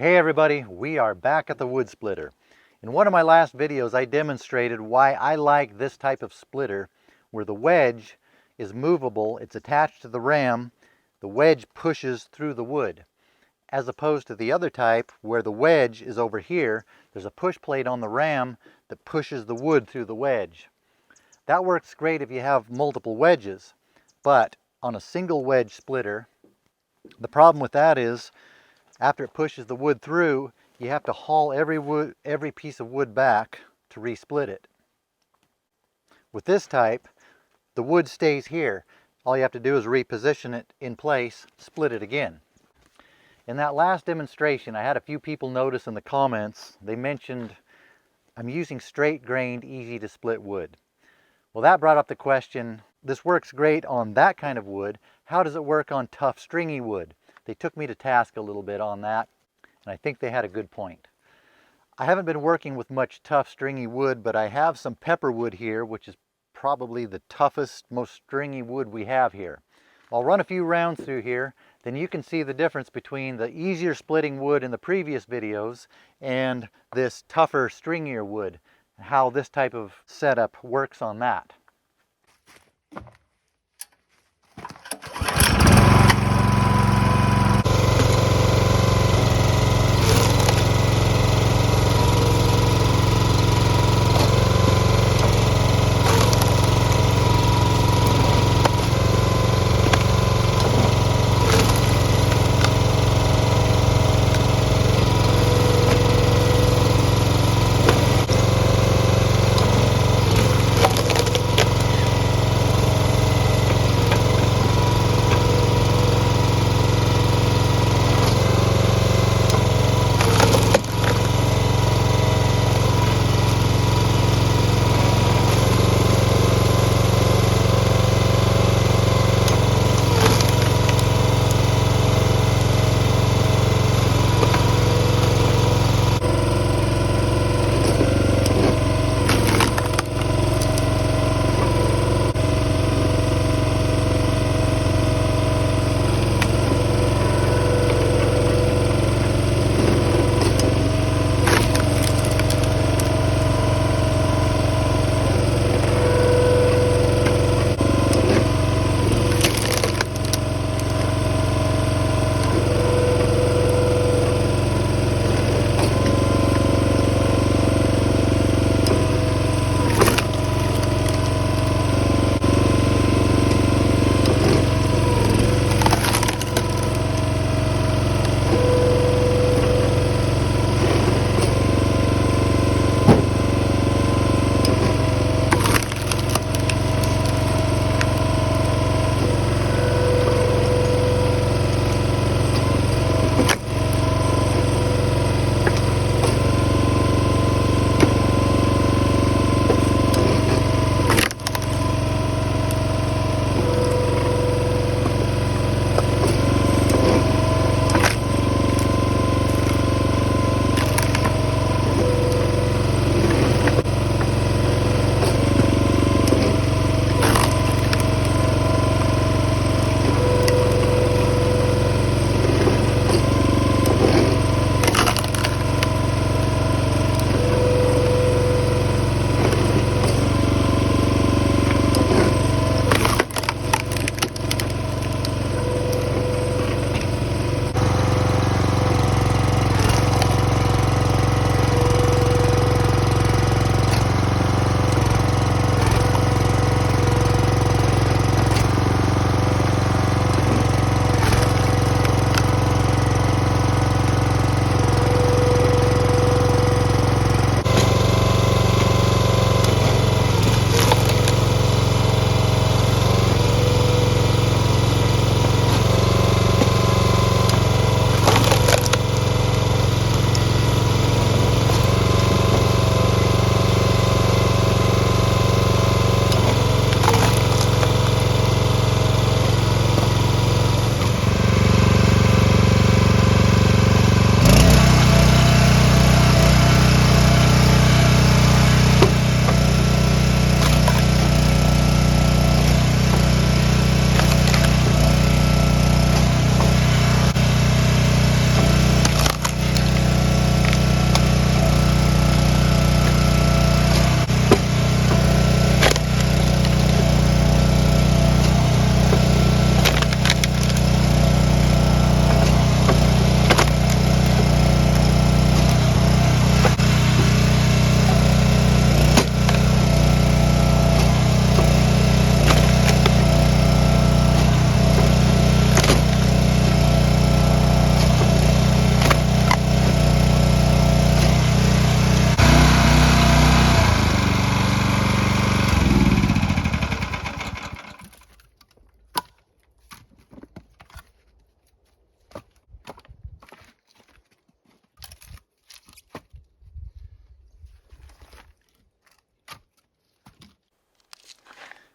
Hey everybody, we are back at the wood splitter. In one of my last videos I demonstrated why I like this type of splitter where the wedge is movable, it's attached to the ram, the wedge pushes through the wood. As opposed to the other type where the wedge is over here, there's a push plate on the ram that pushes the wood through the wedge. That works great if you have multiple wedges, but on a single wedge splitter, the problem with that is after it pushes the wood through, you have to haul every piece of wood back to resplit it. With this type, the wood stays here. All you have to do is reposition it in place, split it again. In that last demonstration, I had a few people notice in the comments, they mentioned I'm using straight grained, easy to split wood. Well, that brought up the question, this works great on that kind of wood. How does it work on tough, stringy wood? They took me to task a little bit on that, and I think they had a good point. I haven't been working with much tough, stringy wood, but I have some pepperwood here, which is probably the toughest, most stringy wood we have here. I'll run a few rounds through here, then you can see the difference between the easier splitting wood in the previous videos and this tougher, stringier wood, and how this type of setup works on that.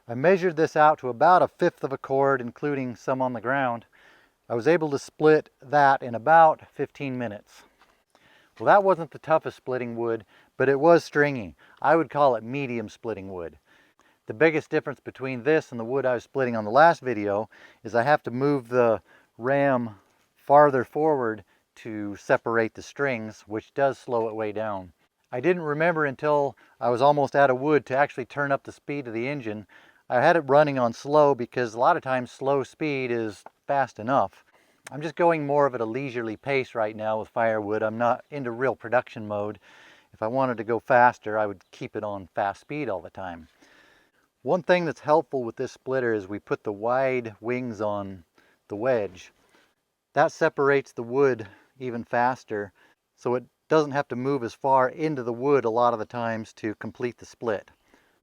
I measured this out to about 1/5 of a cord, including some on the ground. I was able to split that in about 15 minutes. Well, that wasn't the toughest splitting wood, but it was stringy. I would call it medium splitting wood. The biggest difference between this and the wood I was splitting on the last video is I have to move the ram farther forward to separate the strings, which does slow it way down. I didn't remember until I was almost out of wood to actually turn up the speed of the engine. I had it running on slow because a lot of times slow speed is fast enough. I'm just going more of at a leisurely pace right now with Firewood. I'm not into real production mode. If I wanted to go faster, I would keep it on fast speed all the time. One thing that's helpful with this splitter is we put the wide wings on the wedge. That separates the wood even faster, so it doesn't have to move as far into the wood a lot of the times to complete the split.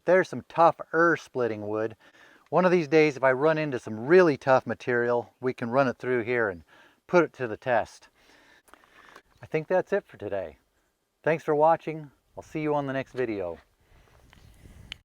There's some tougher splitting wood. One of these days, if I run into some really tough material, we can run it through here and put it to the test. I think that's it for today. Thanks for watching. I'll see you on the next video.